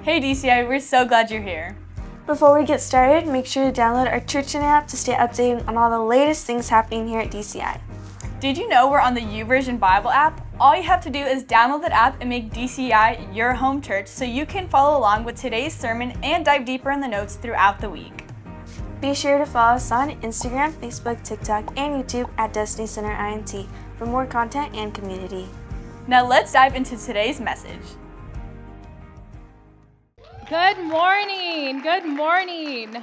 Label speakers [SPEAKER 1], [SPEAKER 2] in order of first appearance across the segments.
[SPEAKER 1] Hey DCI, we're so glad you're here.
[SPEAKER 2] Before we get started, make sure to download our Church In app to stay updated on all the latest things happening here at DCI.
[SPEAKER 1] Did you know we're on the YouVersion Bible app? All you have to do is download that app and make DCI your home church so you can follow along with today's sermon and dive deeper in the notes throughout the week.
[SPEAKER 2] Be sure to follow us on Instagram, Facebook, TikTok, and YouTube at Destiny Center INT for more content and community.
[SPEAKER 1] Now let's dive into today's message.
[SPEAKER 3] Good morning. Good morning.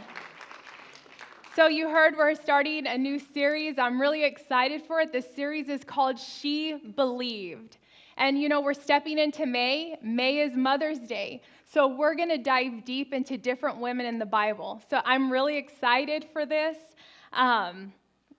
[SPEAKER 3] So you heard we're starting a new series. I'm really excited for it. The series is called She Believed. And we're stepping into May. May is Mother's Day. So we're going to dive deep into different women in the Bible. So I'm really excited for this.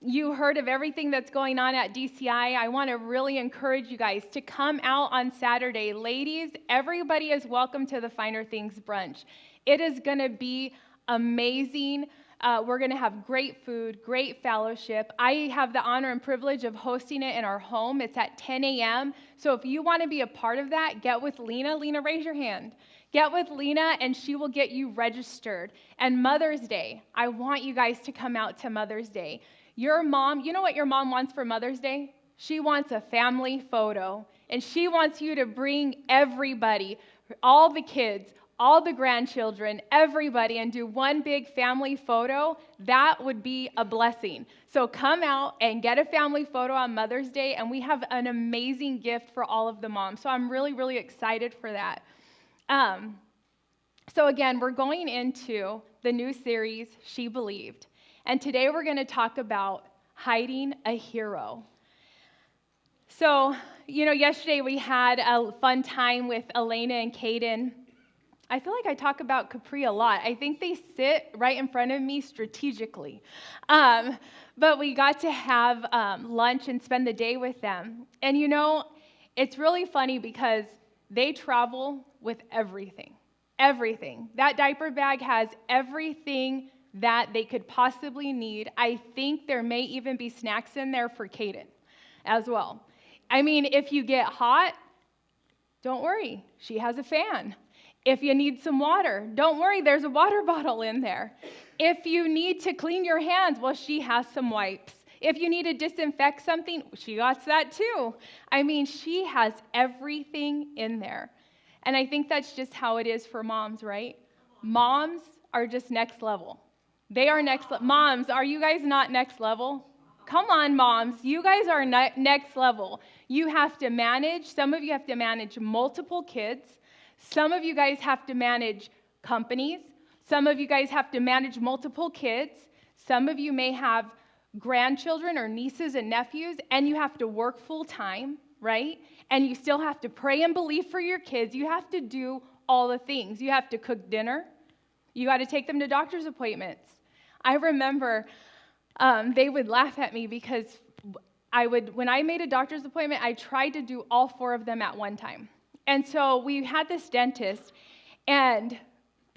[SPEAKER 3] You heard of everything that's going on at DCI. I want to really encourage you guys to come out on Saturday. Ladies, everybody is welcome to the Finer Things brunch. It is going to be amazing. We're going to have great food, great fellowship. I have the honor and privilege of hosting it in our home. It's at 10 a.m. So if you want to be a part of that, get with Lena. Lena, raise your hand. Get with Lena, and she will get you registered. And Mother's Day, I want you guys to come out to Mother's Day. Your mom, you know what your mom wants for Mother's Day? She wants a family photo, and she wants you to bring everybody, all the kids, all the grandchildren, everybody, and do one big family photo. That would be a blessing. So come out and get a family photo on Mother's Day, and we have an amazing gift for all of the moms. So I'm really, really excited for that. So again, we're going into the new series, She Believed. And today we're going to talk about hiding a hero. So, yesterday we had a fun time with Elena and Caden. I feel like I talk about Capri a lot. I think they sit right in front of me strategically. But we got to have lunch and spend the day with them. And it's really funny because they travel with everything. Everything. That diaper bag has everything that they could possibly need. I think there may even be snacks in there for Caden as well. I mean, if you get hot, don't worry, she has a fan. If you need some water, don't worry, there's a water bottle in there. If you need to clean your hands, well, she has some wipes. If you need to disinfect something, she got that too. I mean, she has everything in there. And I think that's just how it is for moms, right? Moms are just next level. They are next level. Moms, are you guys not next level? Come on, moms. You guys are next level. You have to manage. Some of you have to manage multiple kids. Some of you guys have to manage companies. Some of you guys have to manage multiple kids. Some of you may have grandchildren or nieces and nephews, and you have to work full time, right? And you still have to pray and believe for your kids. You have to do all the things. You have to cook dinner. You got to take them to doctor's appointments. I remember they would laugh at me because when I made a doctor's appointment, I tried to do all 4 of them at one time. And so we had this dentist, and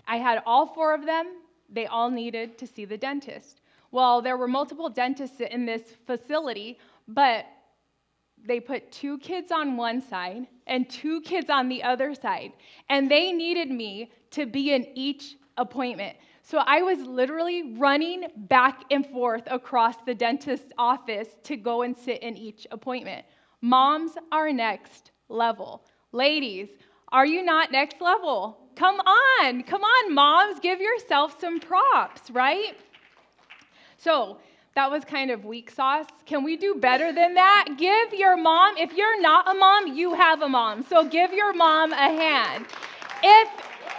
[SPEAKER 3] I had all 4 of them. They all needed to see the dentist. Well, there were multiple dentists in this facility, but they put 2 kids on one side and 2 kids on the other side, and they needed me to be in each appointment. So I was literally running back and forth across the dentist's office to go and sit in each appointment. Moms are next level. Ladies, are you not next level? Come on, moms, give yourself some props, right? So that was kind of weak sauce. Can we do better than that? Give your mom, if you're not a mom, you have a mom. So give your mom a hand.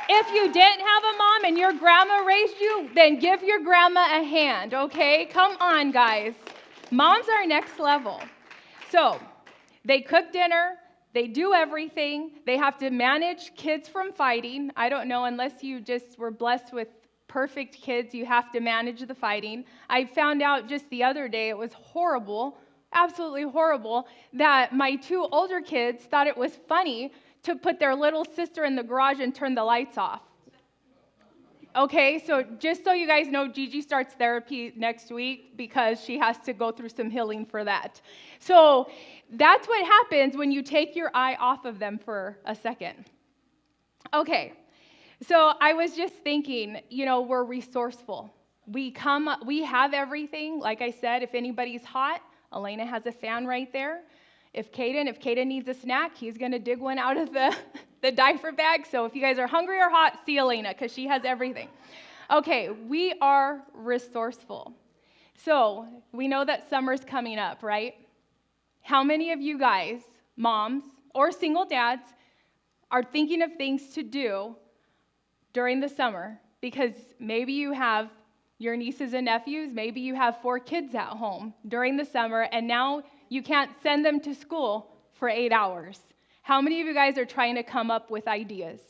[SPEAKER 3] If you didn't have a mom and your grandma raised you, then give your grandma a hand, okay? Come on, guys. Moms are next level. So they cook dinner. They do everything. They have to manage kids from fighting. I don't know, unless you just were blessed with perfect kids, you have to manage the fighting. I found out just the other day, it was horrible, absolutely horrible, that my 2 older kids thought it was funny to put their little sister in the garage and turn the lights off. Okay, so just so you guys know, Gigi starts therapy next week because she has to go through some healing for that. So that's what happens when you take your eye off of them for a second. Okay, So I was just thinking, we're resourceful. We have everything. Like I said, if anybody's hot, Elena has a fan right there. If Caden needs a snack, he's going to dig one out of the diaper bag. So if you guys are hungry or hot, see Elena, because she has everything. Okay, we are resourceful. So we know that summer's coming up, right? How many of you guys, moms or single dads, are thinking of things to do during the summer? Because maybe you have your nieces and nephews, maybe you have 4 kids at home during the summer, and now you can't send them to school for 8 hours. How many of you guys are trying to come up with ideas?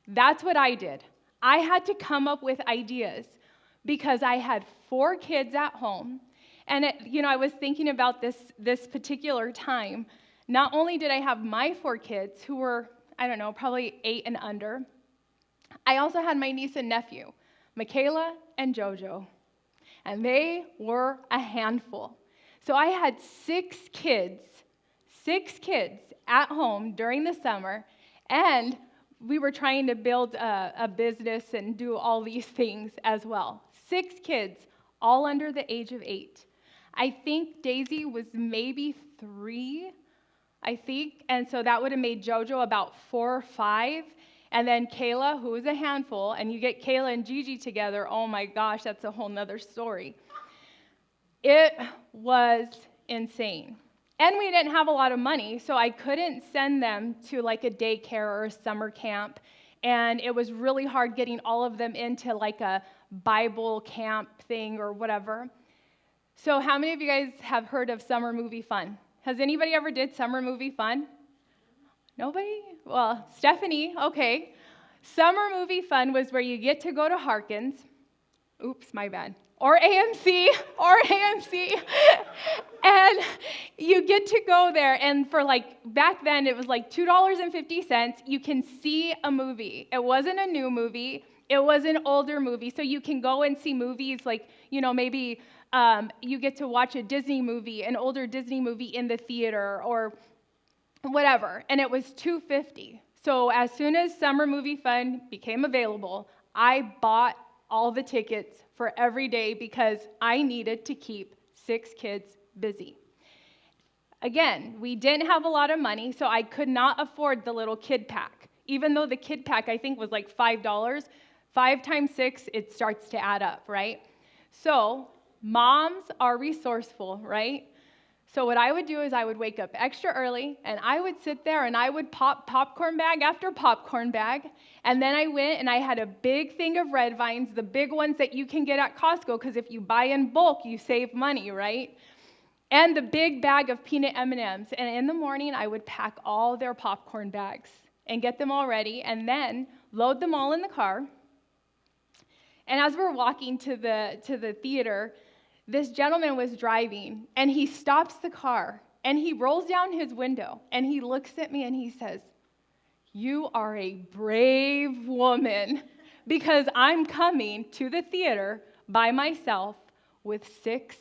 [SPEAKER 3] That's what I did. I had to come up with ideas because I had 4 kids at home, and I was thinking about this particular time. Not only did I have my 4 kids who were, I don't know, probably 8 and under, I also had my niece and nephew, Michaela and Jojo, and they were a handful. So I had 6 kids at home during the summer, and we were trying to build a business and do all these things as well. 6 kids, all under the age of 8. I think Daisy was maybe 3, and so that would have made Jojo about 4 or 5. And then Kayla, who was a handful, and you get Kayla and Gigi together, oh my gosh, that's a whole nother story. It was insane. And we didn't have a lot of money, so I couldn't send them to like a daycare or a summer camp. And it was really hard getting all of them into like a Bible camp thing or whatever. So how many of you guys have heard of Summer Movie Fun? Has anybody ever did Summer Movie Fun? Nobody? Well, Stephanie, okay. Summer Movie Fun was where you get to go to Harkins. Oops, my bad. Or AMC. And you get to go there, and for back then, it was like $2.50. You can see a movie. It wasn't a new movie. It was an older movie. So you can go and see movies maybe you get to watch a Disney movie, an older Disney movie in the theater or whatever. And it was $2.50. So as soon as Summer Movie Fun became available, I bought all the tickets for every day because I needed to keep 6 kids busy. Again, we didn't have a lot of money, so I could not afford the little kid pack. Even though the kid pack, I think, was like $5, 5 times 6, it starts to add up, right? So moms are resourceful, right? So what I would do is I would wake up extra early, and I would sit there, and I would pop popcorn bag after popcorn bag, and then I went and I had a big thing of red vines, the big ones that you can get at Costco, because if you buy in bulk, you save money, right? And the big bag of peanut M&Ms, and in the morning, I would pack all their popcorn bags and get them all ready, and then load them all in the car. And as we're walking to the theater, this gentleman was driving, and he stops the car, and he rolls down his window, and he looks at me, and he says, "You are a brave woman, because I'm coming to the theater by myself with 6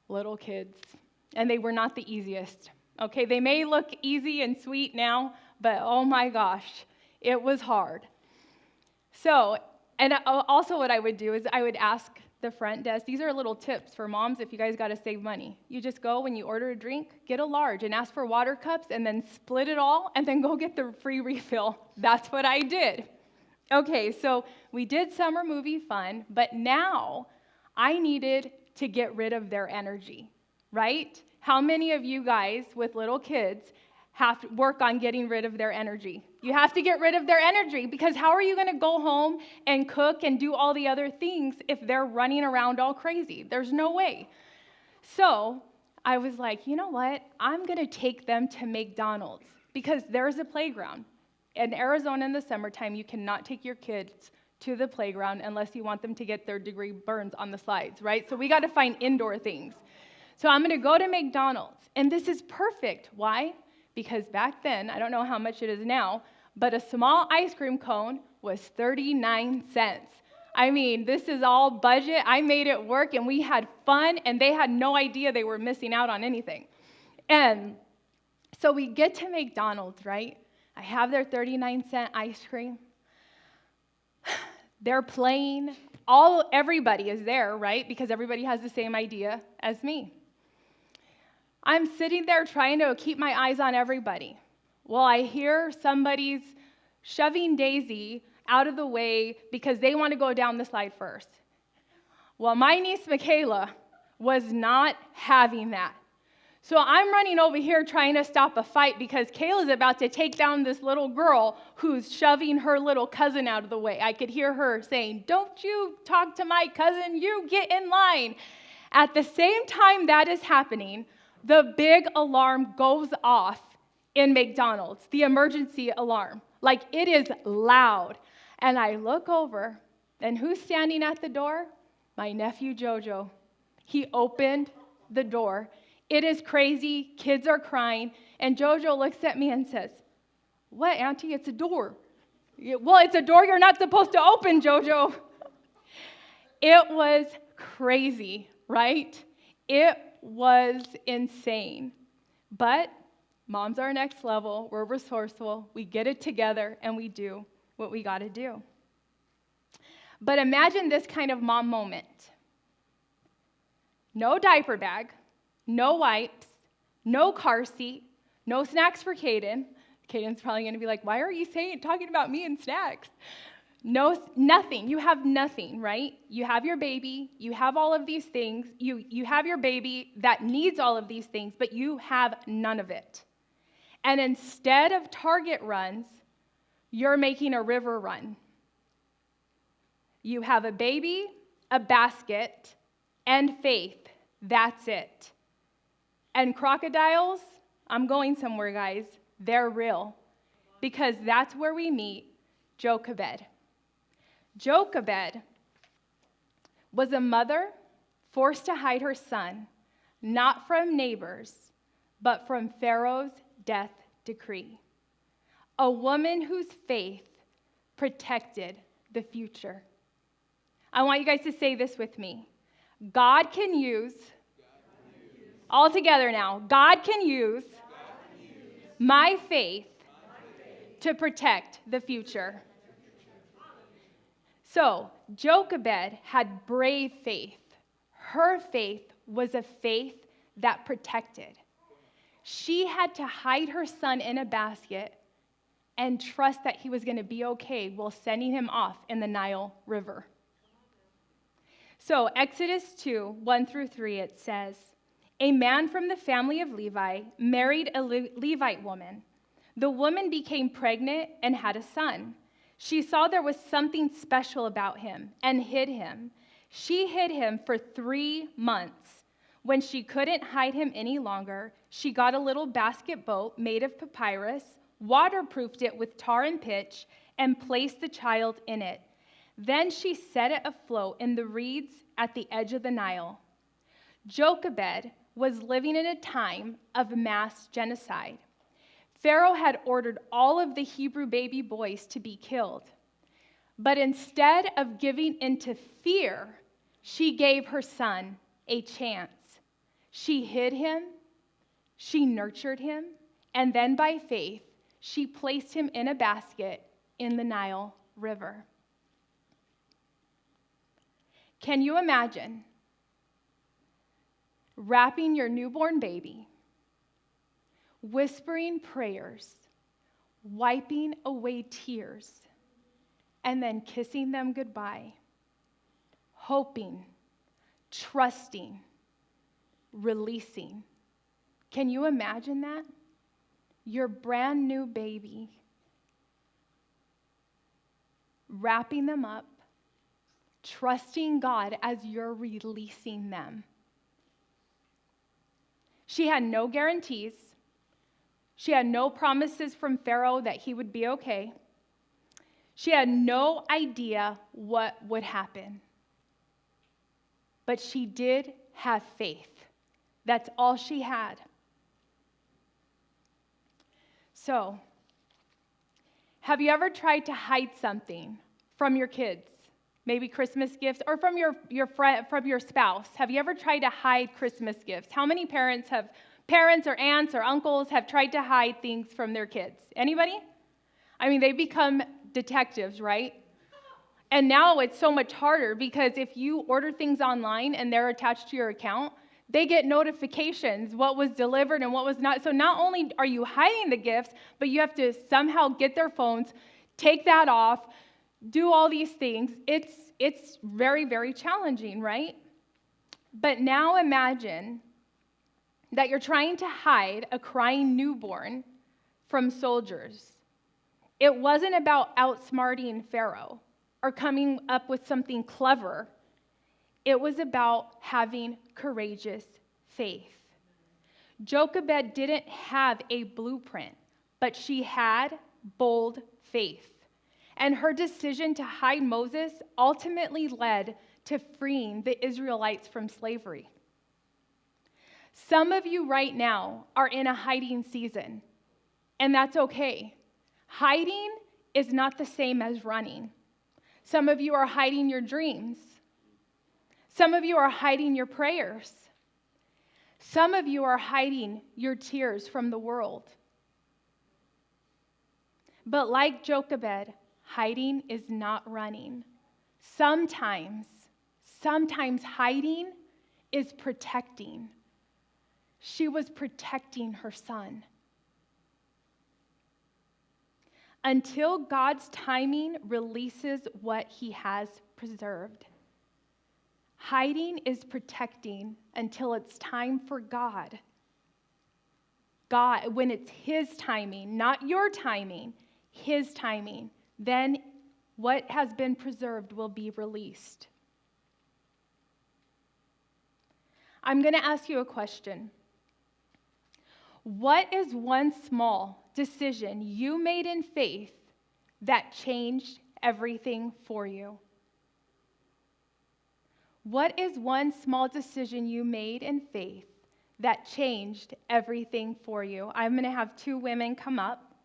[SPEAKER 3] little kids." And they were not the easiest. Okay, they may look easy and sweet now, but oh my gosh, it was hard. So, and also what I would do is I would ask the front desk, these are little tips for moms if you guys got to save money. You just go, when you order a drink, get a large and ask for water cups, and then split it all, and then go get the free refill. That's what I did. Okay, so we did Summer Movie Fun, but now I needed to get rid of their energy, right? How many of you guys with little kids have to work on getting rid of their energy? You have to get rid of their energy, because how are you going to go home and cook and do all the other things if they're running around all crazy? There's no way. So I was like, you know what? I'm going to take them to McDonald's, because there's a playground. In Arizona in the summertime, you cannot take your kids to the playground unless you want them to get third-degree burns on the slides, right? So we got to find indoor things. So I'm going to go to McDonald's, and this is perfect. Why? Because back then, I don't know how much it is now, but a small ice cream cone was 39 cents. I mean, this is all budget. I made it work, and we had fun, and they had no idea they were missing out on anything. And so we get to McDonald's, right? I have their 39-cent ice cream. They're playing. Everybody is there, right? Because everybody has the same idea as me. I'm sitting there trying to keep my eyes on everybody. Well, I hear somebody's shoving Daisy out of the way because they want to go down the slide first. Well, my niece Michaela was not having that. So I'm running over here trying to stop a fight because Kayla's about to take down this little girl who's shoving her little cousin out of the way. I could hear her saying, "Don't you talk to my cousin, you get in line." At the same time that is happening, the big alarm goes off in McDonald's, the emergency alarm. Like, it is loud. And I look over, and who's standing at the door? My nephew Jojo. He opened the door. It is crazy. Kids are crying. And Jojo looks at me and says, "What, Auntie? It's a door." "Well, it's a door you're not supposed to open, Jojo." It was crazy, right? It was insane. But moms are next level. We're resourceful. We get it together, and we do what we got to do. But imagine this kind of mom moment. No diaper bag, no wipes, no car seat, no snacks for Caden. Caden's probably going to be like, "Why are you talking about me and snacks?" No, nothing. You have nothing, right? You have your baby. You have all of these things. You have your baby that needs all of these things, but you have none of it. And instead of Target runs, you're making a river run. You have a baby, a basket, and faith. That's it. And crocodiles, I'm going somewhere, guys. They're real. Because that's where we meet Jochebed. Jochebed was a mother forced to hide her son, not from neighbors, but from Pharaoh's death decree. A woman whose faith protected the future. I want you guys to say this with me. God can use, all together now, God can use my faith to protect the future. So, Jochebed had brave faith. Her faith was a faith that protected. She had to hide her son in a basket and trust that he was going to be okay while sending him off in the Nile River. So, Exodus 2, 1-3, it says, "A man from the family of Levi married a Levite woman. The woman became pregnant and had a son. She saw there was something special about him and hid him. She hid him for 3 months. When she couldn't hide him any longer, she got a little basket boat made of papyrus, waterproofed it with tar and pitch, and placed the child in it. Then she set it afloat in the reeds at the edge of the Nile." Jochebed was living in a time of mass genocide. Pharaoh had ordered all of the Hebrew baby boys to be killed. But instead of giving into fear, she gave her son a chance. She hid him, she nurtured him, and then by faith, she placed him in a basket in the Nile River. Can you imagine wrapping your newborn baby, whispering prayers, wiping away tears, and then kissing them goodbye, hoping, trusting, releasing? Can you imagine that? Your brand new baby, wrapping them up, trusting God as you're releasing them. She had no guarantees. She had no promises from Pharaoh that he would be okay. She had no idea what would happen. But she did have faith. That's all she had. So, have you ever tried to hide something from your kids? Maybe Christmas gifts, or from your friend, from your spouse. Have you ever tried to hide Christmas gifts? How many parents or aunts or uncles have tried to hide things from their kids? Anybody? I mean, they become detectives, right? And now it's so much harder because if you order things online and they're attached to your account, they get notifications what was delivered and what was not. So not only are you hiding the gifts, but you have to somehow get their phones, take that off, do all these things. It's very, very challenging, right? But now imagine that you're trying to hide a crying newborn from soldiers. It wasn't about outsmarting Pharaoh or coming up with something clever. It was about having courageous faith. Jochebed didn't have a blueprint, but she had bold faith. And her decision to hide Moses ultimately led to freeing the Israelites from slavery. Some of you right now are in a hiding season, and that's okay. Hiding is not the same as running. Some of you are hiding your dreams. Some of you are hiding your prayers. Some of you are hiding your tears from the world. But like Jochebed, hiding is not running. Sometimes hiding is protecting. She was protecting her son. Until God's timing releases what he has preserved. Hiding is protecting until it's time for God. God, when it's his timing, not your timing, his timing, then what has been preserved will be released. I'm going to ask you a question. What is one small decision you made in faith that changed everything for you? What is one small decision you made in faith that changed everything for you? I'm going to have two women come up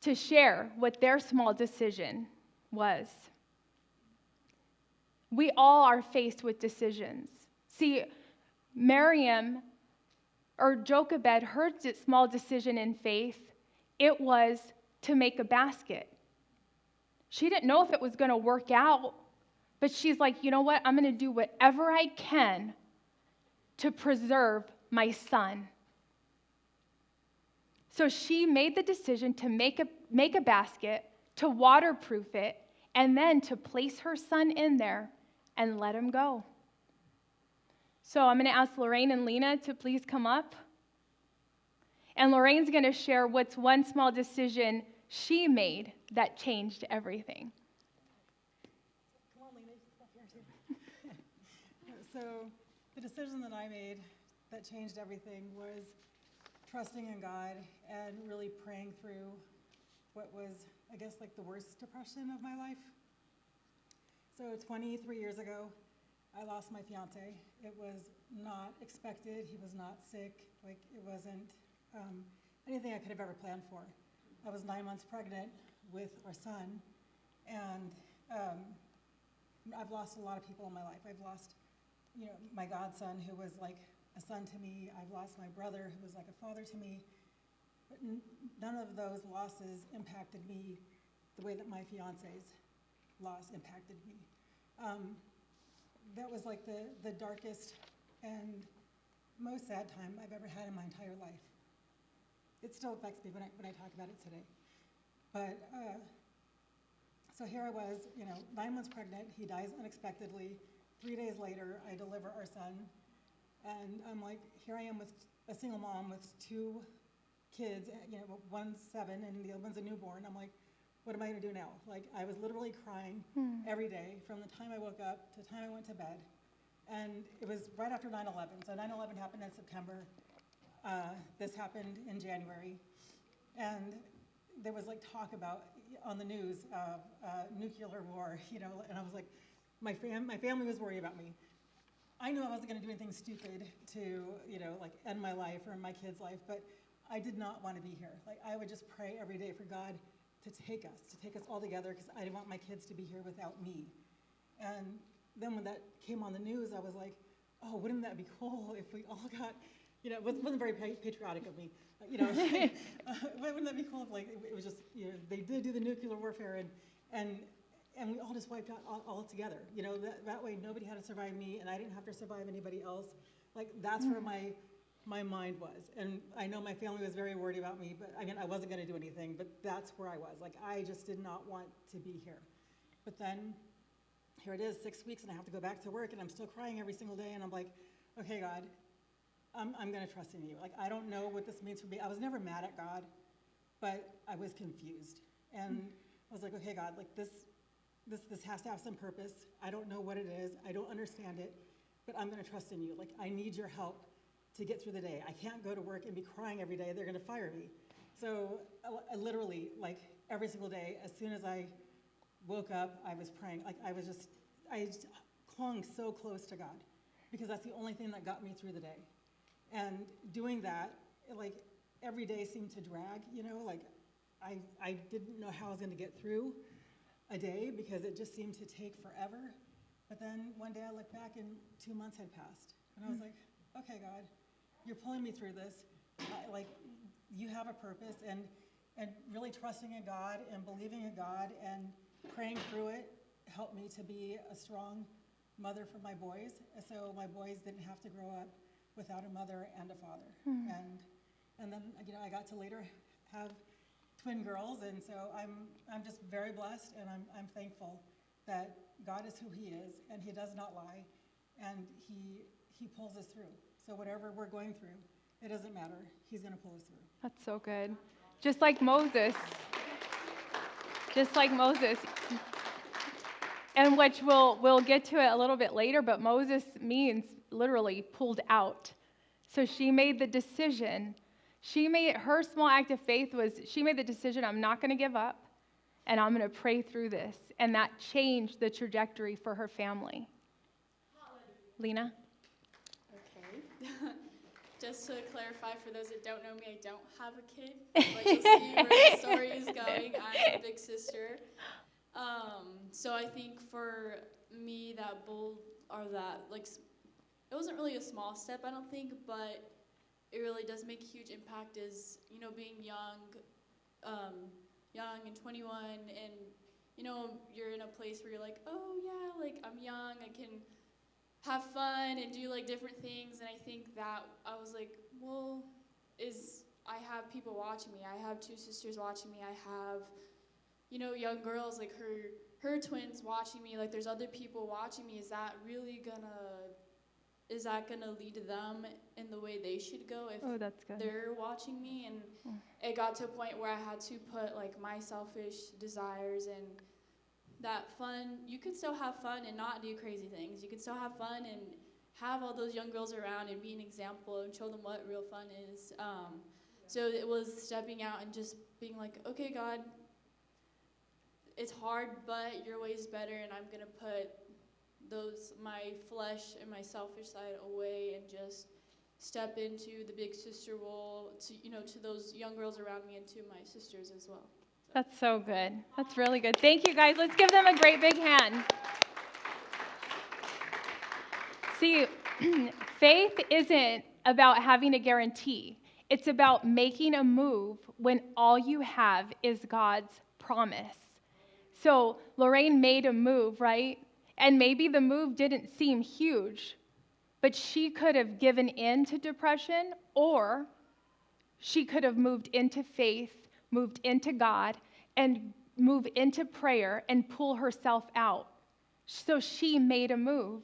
[SPEAKER 3] to share what their small decision was. We all are faced with decisions. See, Miriam or Jochebed, her small decision in faith, it was to make a basket. She didn't know if it was going to work out, but she's like, you know what? I'm going to do whatever I can to preserve my son. So she made the decision to make a basket, to waterproof it, and then to place her son in there and let him go. So I'm going to ask Lorraine and Lena to please come up. And Lorraine's going to share what's one small decision she made that changed everything.
[SPEAKER 4] Come on, Lena, you can come up here too. So the decision that I made that changed everything was trusting in God and really praying through what was, I guess, like the worst depression of my life. So 23 years ago, I lost my fiance. It was not expected. He was not sick. Like, it wasn't anything I could have ever planned for. I was 9 months pregnant with our son, and I've lost a lot of people in my life. I've lost, my godson, who was like a son to me. I've lost my brother, who was like a father to me. But none of those losses impacted me the way that my fiance's loss impacted me. That was like the darkest and most sad time I've ever had in my entire life. It still affects me when I talk about it today. But so here I was, 9 months pregnant. He dies unexpectedly. 3 days later, I deliver our son, and I'm like, here I am with a single mom with two kids. One's 7 and the other one's a newborn. I'm like, what am I going to do now? Like, I was literally crying every day from the time I woke up to the time I went to bed. And it was right after 9/11. So 9/11 happened in September. This happened in January. And there was like talk about on the news of nuclear war, and I was like, my family was worried about me. I knew I wasn't going to do anything stupid to, like end my life or my kid's life, but I did not want to be here. Like, I would just pray every day for God to take us all together, because I didn't want my kids to be here without me. And then when that came on the news, I was like, oh, wouldn't that be cool if we all got, it wasn't very patriotic of me, wouldn't that be cool if, like, it was just, they did do the nuclear warfare, and and we all just wiped out all together. You know, that way nobody had to survive me, and I didn't have to survive anybody else. Like, that's where my mind was. And I know my family was very worried about me, but I mean, I wasn't going to do anything, but that's where I was. Like, I just did not want to be here. But then, here it is, 6 weeks, and I have to go back to work, and I'm still crying every single day, and I'm like, okay, God, I'm going to trust in you. Like, I don't know what this means for me. I was never mad at God, but I was confused. And I was like, okay, God, like, this has to have some purpose. I don't know what it is. I don't understand it, but I'm going to trust in you. Like, I need your help to get through the day. I can't go to work and be crying every day. They're going to fire me. So I literally, like, every single day, as soon as I woke up, I was praying. Like, I just clung so close to God, because that's the only thing that got me through the day. And doing that, like, every day seemed to drag, you know, like, I didn't know how I was going to get through a day, because it just seemed to take forever. But then one day I looked back and 2 months had passed. And I was like, okay, God, you're pulling me through this. Like, you have a purpose, and really trusting in God and believing in God and praying through it helped me to be a strong mother for my boys. So my boys didn't have to grow up without a mother and a father. And then, you know, I got to later have twin girls, and so I'm just very blessed, and I'm thankful that God is who He is, and He does not lie, and He pulls us through. So whatever we're going through, it doesn't matter. He's going to pull us through.
[SPEAKER 3] That's so good. Just like Moses. Just like Moses. And which we'll get to it a little bit later, but Moses means literally pulled out. So she made the decision. Her small act of faith was, she made the decision, I'm not going to give up, and I'm going to pray through this. And that changed the trajectory for her family. Lena?
[SPEAKER 5] Okay. Just to clarify, for those that don't know me, I don't have a kid. But you'll see where the story is going. I'm a big sister. So I think for me, it wasn't really a small step, I don't think, but it really does make a huge impact is, you know, being young and 21, and, you know, you're in a place where you're like, oh yeah, like, I'm young, I can have fun and do, like, different things. And I think that I was like, well, I have people watching me. I have two sisters watching me. I have, you know, young girls, like her twins watching me. Like, there's other people watching me. Is that gonna lead them in the way they should go if they're watching me? And it got to a point where I had to put, like, my selfish desires and that fun. You could still have fun and not do crazy things. You could still have fun and have all those young girls around and be an example and show them what real fun is. So it was stepping out and just being like, okay, God, it's hard, but your way is better, and I'm gonna put my flesh and my selfish side away and just step into the big sister role to those young girls around me and to my sisters as well.
[SPEAKER 3] That's so good. That's really good. Thank you, guys. Let's give them a great big hand. See, faith isn't about having a guarantee. It's about making a move when all you have is God's promise. So Lorraine made a move, right? And maybe the move didn't seem huge, but she could have given in to depression, or she could have moved into faith, moved into God, and move into prayer and pull herself out. So she made a move.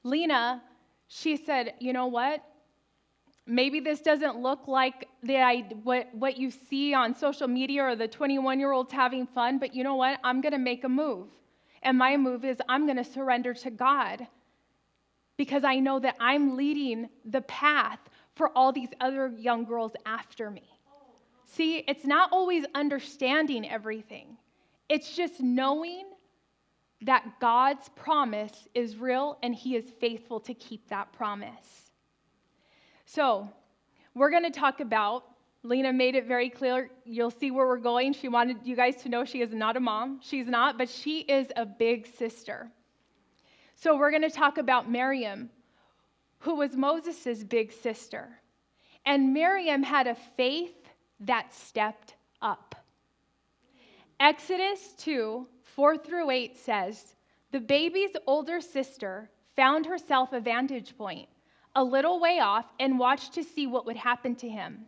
[SPEAKER 3] Lena, she said, you know what? Maybe this doesn't look like what you see on social media or the 21-year-olds having fun, but you know what? I'm going to make a move. And my move is I'm going to surrender to God, because I know that I'm leading the path for all these other young girls after me. See, it's not always understanding everything. It's just knowing that God's promise is real and He is faithful to keep that promise. So we're going to talk about, Lena made it very clear. You'll see where we're going. She wanted you guys to know she is not a mom. She's not, but she is a big sister. So we're going to talk about Miriam, who was Moses' big sister. And Miriam had a faith that stepped up. Exodus 2, 4-8 says, the baby's older sister found herself a vantage point a little way off and watched to see what would happen to him.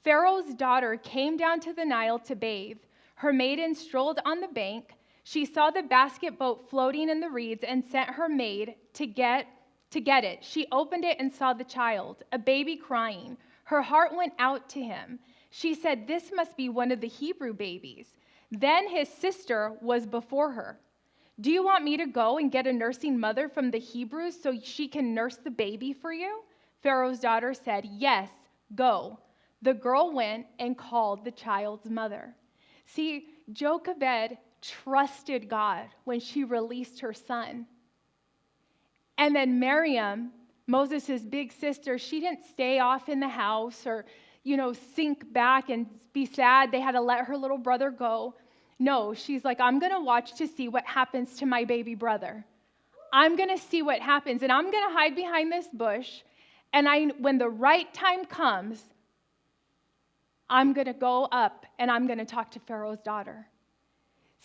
[SPEAKER 3] Pharaoh's daughter came down to the Nile to bathe. Her maiden strolled on the bank. She saw the basket boat floating in the reeds and sent her maid to get it. She opened it and saw the child, a baby crying. Her heart went out to him. She said, this must be one of the Hebrew babies. Then his sister was before her. Do you want me to go and get a nursing mother from the Hebrews so she can nurse the baby for you? Pharaoh's daughter said, yes, go. The girl went and called the child's mother. See, Jochebed trusted God when she released her son. And then Miriam, Moses' big sister, she didn't stay off in the house or, sink back and be sad. They had to let her little brother go. No, she's like, I'm going to watch to see what happens to my baby brother. I'm going to see what happens, and I'm going to hide behind this bush, and when the right time comes, I'm going to go up, and I'm going to talk to Pharaoh's daughter.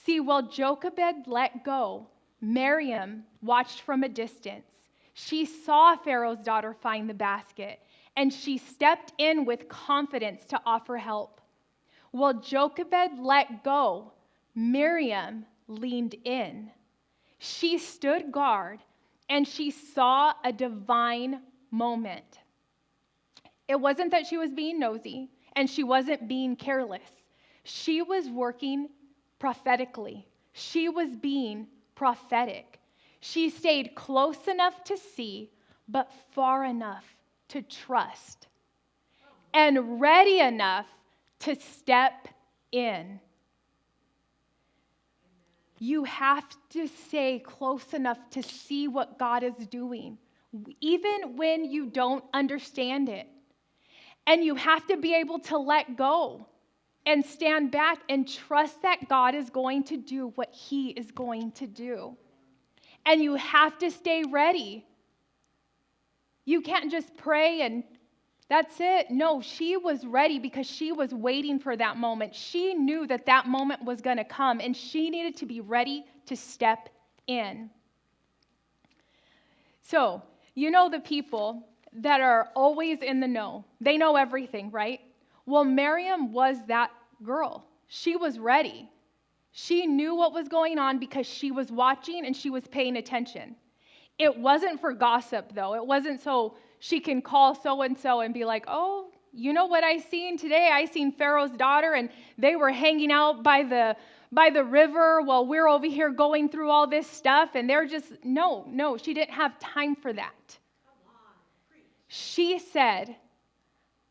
[SPEAKER 3] See, while Jochebed let go, Miriam watched from a distance. She saw Pharaoh's daughter find the basket, and she stepped in with confidence to offer help. While Jochebed let go, Miriam leaned in. She stood guard, and she saw a divine moment. It wasn't that she was being nosy, and she wasn't being careless. She was working prophetically. She was being prophetic. She stayed close enough to see, but far enough to trust, and ready enough to step in. You have to stay close enough to see what God is doing, even when you don't understand it. And you have to be able to let go and stand back and trust that God is going to do what He is going to do. And you have to stay ready. You can't just pray and that's it. No, she was ready because she was waiting for that moment. She knew that that moment was going to come, and she needed to be ready to step in. So, the people that are always in the know. They know everything, right? Well, Miriam was that girl. She was ready. She knew what was going on because she was watching and she was paying attention. It wasn't for gossip, though. It wasn't so she can call so-and-so and be like, oh, you know what I seen today? I seen Pharaoh's daughter, and they were hanging out by the river while we're over here going through all this stuff, and they're just, no, she didn't have time for that. She said,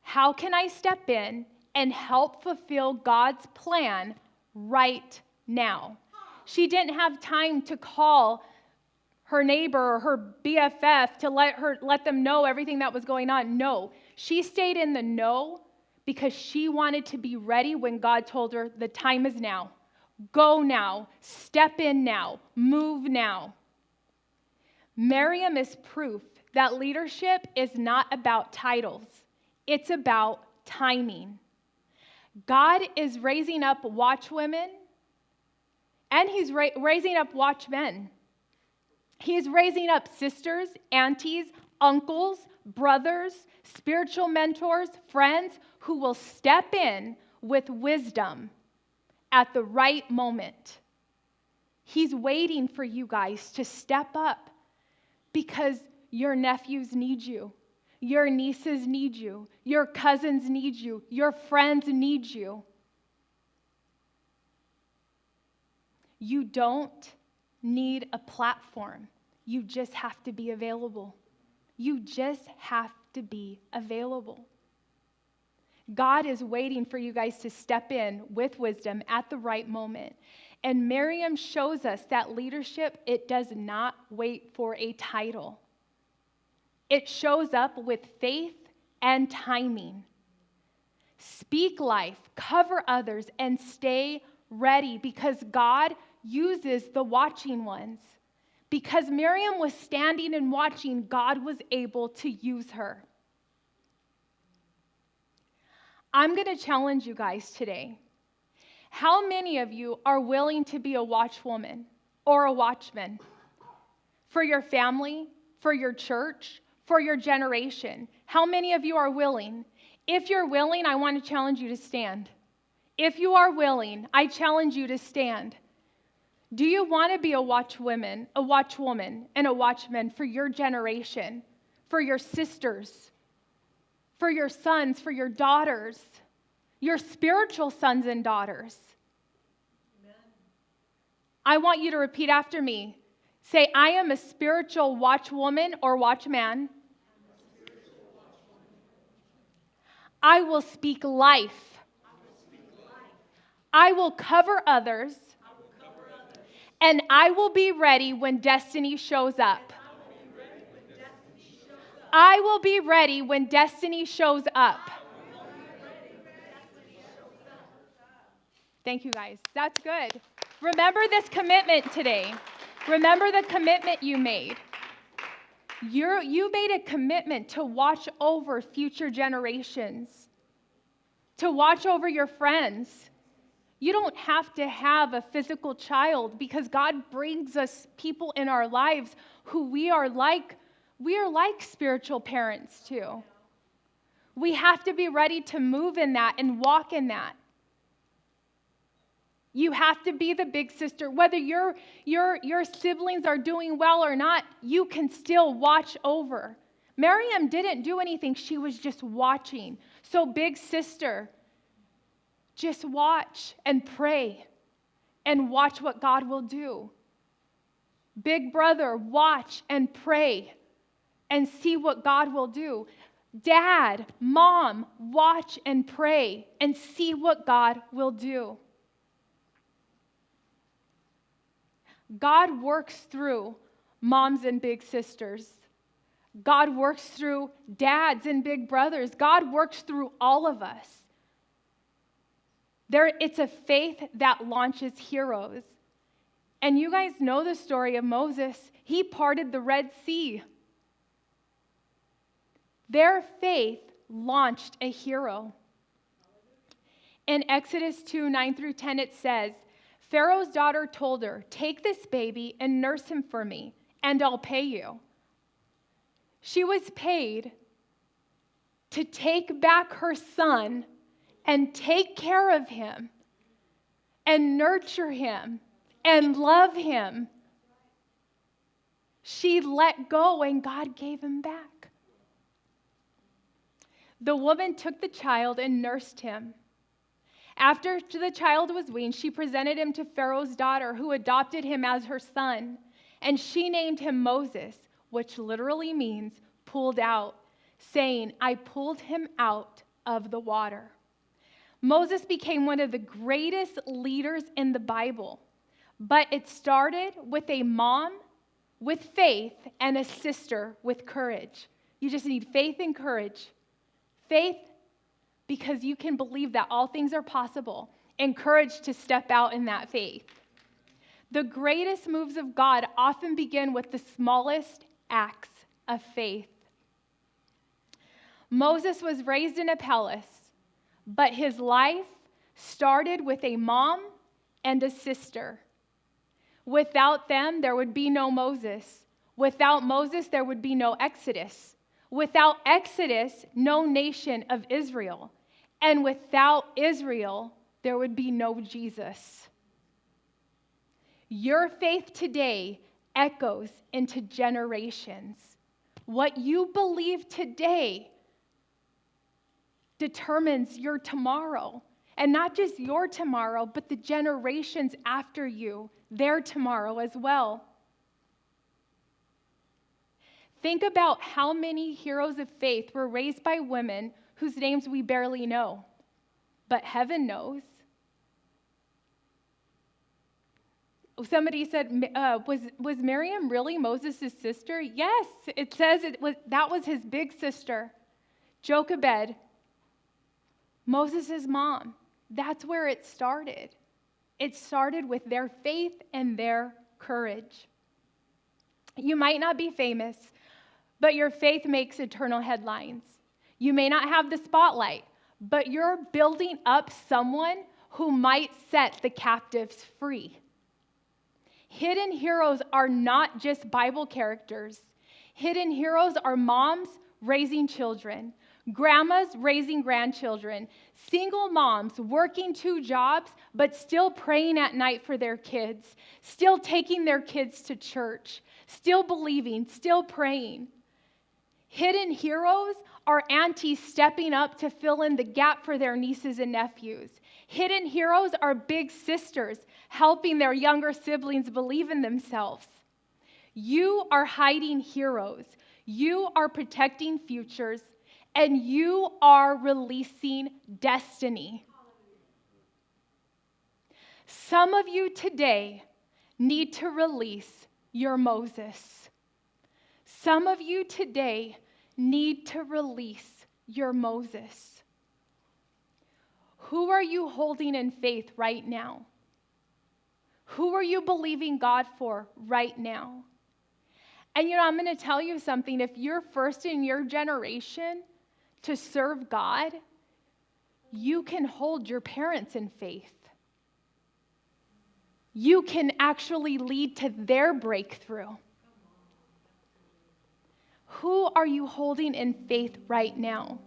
[SPEAKER 3] how can I step in and help fulfill God's plan right now? She didn't have time to call her neighbor or her BFF to let them know everything that was going on. No, she stayed in the know because she wanted to be ready when God told her the time is now. Go now, step in now, move now. Miriam is proof that leadership is not about titles. It's about timing. God is raising up watchwomen, and He's raising up watchmen. He's raising up sisters, aunties, uncles, brothers, spiritual mentors, friends who will step in with wisdom at the right moment. He's waiting for you guys to step up because your nephews need you. Your nieces need you. Your cousins need you. Your friends need you. You don't need a platform. You just have to be available. You just have to be available. God is waiting for you guys to step in with wisdom at the right moment. And Miriam shows us that leadership, it does not wait for a title. It shows up with faith and timing. Speak life, cover others, and stay ready because God uses the watching ones. Because Miriam was standing and watching, God was able to use her. I'm going to challenge you guys today. How many of you are willing to be a watchwoman or a watchman for your family, for your church, for your generation? How many of you are willing? If you're willing, I want to challenge you to stand. If you are willing, I challenge you to stand. Do you want to be a watchwoman, and a watchman for your generation, for your sisters, for your sons, for your daughters, your spiritual sons and daughters? Amen. I want you to repeat after me. Say, I am a spiritual watchwoman or watchman. I will speak life. I will cover others. And I will be ready when destiny shows up. I will be ready when destiny shows up. Thank you, guys. That's good. Remember this commitment today. Remember the commitment you made. You made a commitment to watch over future generations, to watch over your friends. You don't have to have a physical child, because God brings us people in our lives who we are like spiritual parents too. We have to be ready to move in that and walk in that. You have to be the big sister. Whether your siblings are doing well or not, you can still watch over. Miriam didn't do anything. She was just watching. So big sister, just watch and pray and watch what God will do. Big brother, watch and pray and see what God will do. Dad, mom, watch and pray and see what God will do. God works through moms and big sisters. God works through dads and big brothers. God works through all of us. It's a faith that launches heroes. And you guys know the story of Moses. He parted the Red Sea. Their faith launched a hero. In Exodus 2:9-10, it says, Pharaoh's daughter told her, take this baby and nurse him for me, and I'll pay you. She was paid to take back her son and take care of him and nurture him and love him. She let go and God gave him back. The woman took the child and nursed him. After the child was weaned, she presented him to Pharaoh's daughter, who adopted him as her son, and she named him Moses, which literally means pulled out, saying, I pulled him out of the water. Moses became one of the greatest leaders in the Bible, but it started with a mom with faith and a sister with courage. You just need faith and courage. Faith, because you can believe that all things are possible, and courage to step out in that faith. The greatest moves of God often begin with the smallest acts of faith. Moses was raised in a palace, but his life started with a mom and a sister. Without them, there would be no Moses. Without Moses, there would be no Exodus. Without Exodus, no nation of Israel. And without Israel, there would be no Jesus. Your faith today echoes into generations. What you believe today determines your tomorrow. And not just your tomorrow, but the generations after you, their tomorrow as well. Think about how many heroes of faith were raised by women whose names we barely know, but heaven knows. Somebody said, was Miriam really Moses' sister? Yes, it says that was his big sister. Jochebed, Moses' mom. That's where it started. It started with their faith and their courage. You might not be famous, but your faith makes eternal headlines. You may not have the spotlight, but you're building up someone who might set the captives free. Hidden heroes are not just Bible characters. Hidden heroes are moms raising children, grandmas raising grandchildren, single moms working 2 jobs, but still praying at night for their kids, still taking their kids to church, still believing, still praying. Hidden heroes are aunties stepping up to fill in the gap for their nieces and nephews. Hidden heroes are big sisters helping their younger siblings believe in themselves. You are hiding heroes. You are protecting futures, and you are releasing destiny. Some of you today need to release your Moses. Some of you today need to release your Moses. Who are you holding in faith right now? Who are you believing God for right now? And I'm going to tell you something. If you're first in your generation to serve God, you can hold your parents in faith. You can actually lead to their breakthrough. Who are you holding in faith right now?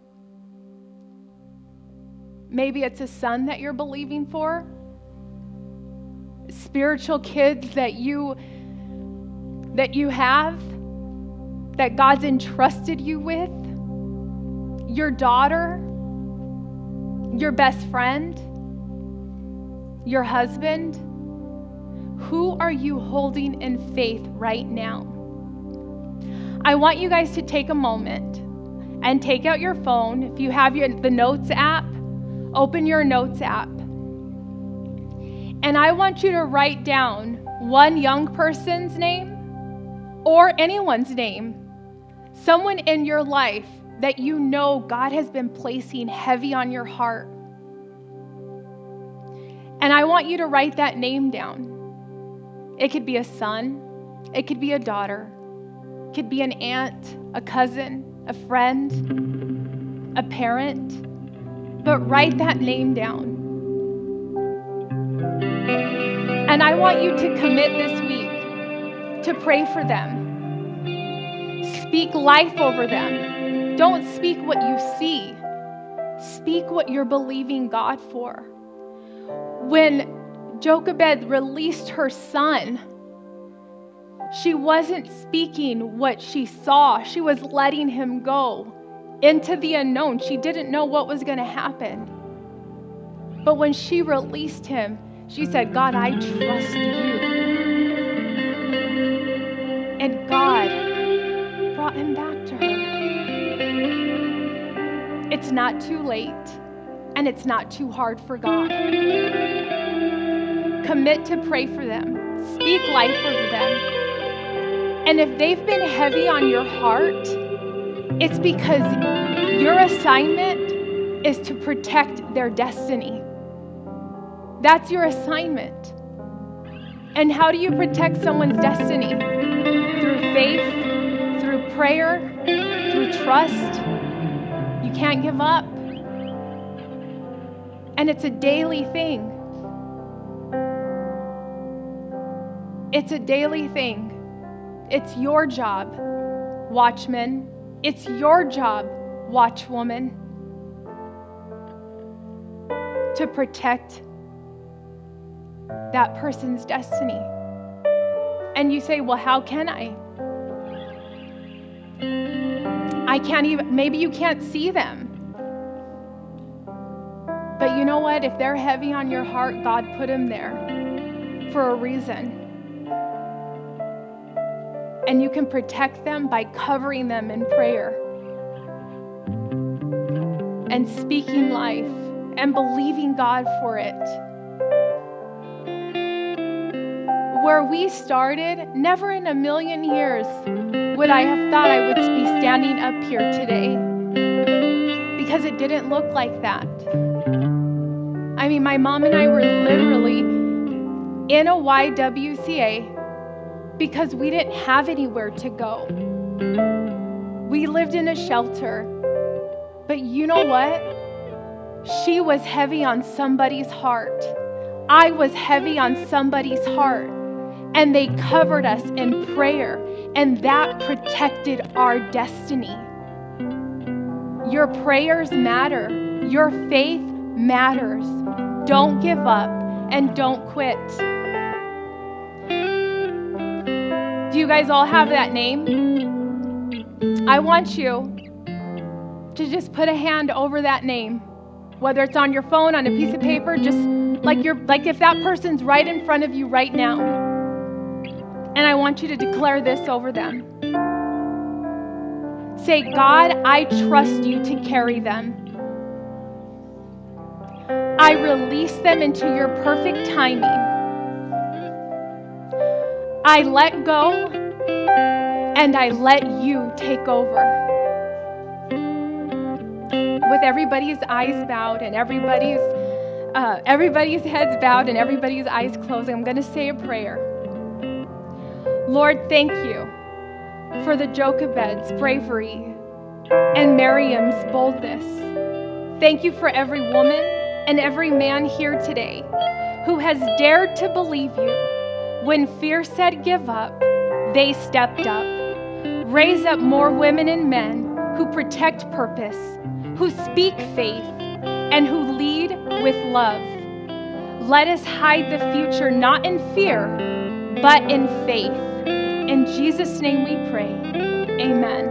[SPEAKER 3] Maybe it's a son that you're believing for, spiritual kids that you have, that God's entrusted you with, your daughter, your best friend, your husband. Who are you holding in faith right now? I want you guys to take a moment and take out your phone. If you have the Notes app, open your Notes app. And I want you to write down one young person's name or anyone's name, someone in your life that you know God has been placing heavy on your heart. And I want you to write that name down. It could be a son, it could be a daughter, it could be an aunt, a cousin, a friend, a parent, but write that name down. And I want you to commit this week to pray for them. Speak life over them. Don't speak what you see. Speak what you're believing God for. When Jochebed released her son, she wasn't speaking what she saw. She was letting him go into the unknown. She didn't know what was going to happen. But when she released him, she said, God, I trust you. And God brought him back to her. It's not too late, and it's not too hard for God. Commit to pray for them. Speak life over them. And if they've been heavy on your heart, it's because your assignment is to protect their destiny. That's your assignment. And how do you protect someone's destiny? Through faith, through prayer, through trust. You can't give up. And it's a daily thing. It's a daily thing. It's your job, watchman. It's your job, watchwoman, to protect that person's destiny. And you say, well, how can I? I can't even, maybe you can't see them. But you know what? If they're heavy on your heart, God put them there for a reason. And you can protect them by covering them in prayer and speaking life and believing God for it. Where we started, never in a million years would I have thought I would be standing up here today, because it didn't look like that. I mean, my mom and I were literally in a YWCA because we didn't have anywhere to go. We lived in a shelter. But you know what? She was heavy on somebody's heart. I was heavy on somebody's heart. And they covered us in prayer, and that protected our destiny. Your prayers matter. Your faith matters. Don't give up and don't quit. Do you guys all have that name? I want you to just put a hand over that name, whether it's on your phone, on a piece of paper, just like if that person's right in front of you right now. And I want you to declare this over them. Say, God, I trust you to carry them. I release them into your perfect timing. I let go and I let you take over. With everybody's eyes bowed and everybody's heads bowed and everybody's eyes closed, I'm going to say a prayer. Lord, thank you for the Jochebed's bravery and Miriam's boldness. Thank you for every woman and every man here today who has dared to believe you. When fear said give up, they stepped up. Raise up more women and men who protect purpose, who speak faith, and who lead with love. Let us hide the future not in fear, but in faith. In Jesus' name we pray. Amen.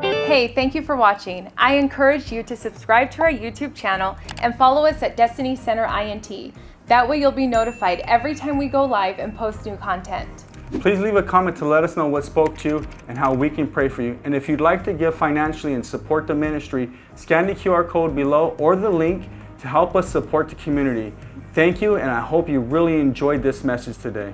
[SPEAKER 3] Hey, thank you for watching. I encourage you to subscribe to our YouTube channel and follow us at Destiny Center INT. That way you'll be notified every time we go live and post new content.
[SPEAKER 6] Please leave a comment to let us know what spoke to you and how we can pray for you. And if you'd like to give financially and support the ministry, scan the QR code below or the link to help us support the community. Thank you, and I hope you really enjoyed this message today.